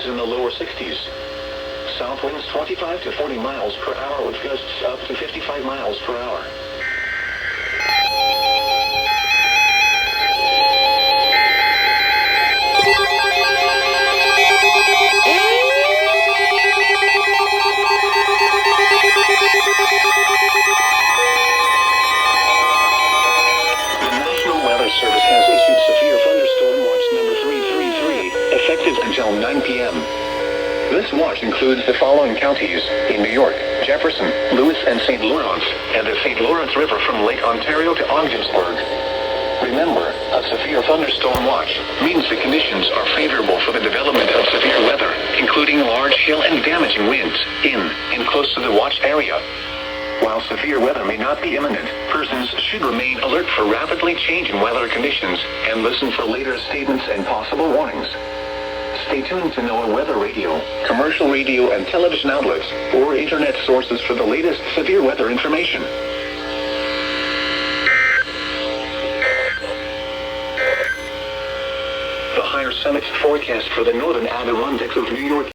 highs in the lower 60s. South winds 25 to 40 miles per hour with gusts up to 55 miles per hour. Service has issued severe thunderstorm watch number 333, effective until 9 p.m. This watch includes the following counties in New York: Jefferson, Lewis, and St. Lawrence, and the St. Lawrence River from Lake Ontario to Ogdensburg. Remember, a severe thunderstorm watch means the conditions are favorable for the development of severe weather, including large hail and damaging winds in and close to the watched area. While severe weather may not be imminent, persons should remain alert for rapidly changing weather conditions and listen for later statements and possible warnings. Stay tuned to NOAA Weather Radio, commercial radio and television outlets, or internet sources for the latest severe weather information. The higher summit forecast for the northern Adirondacks of New York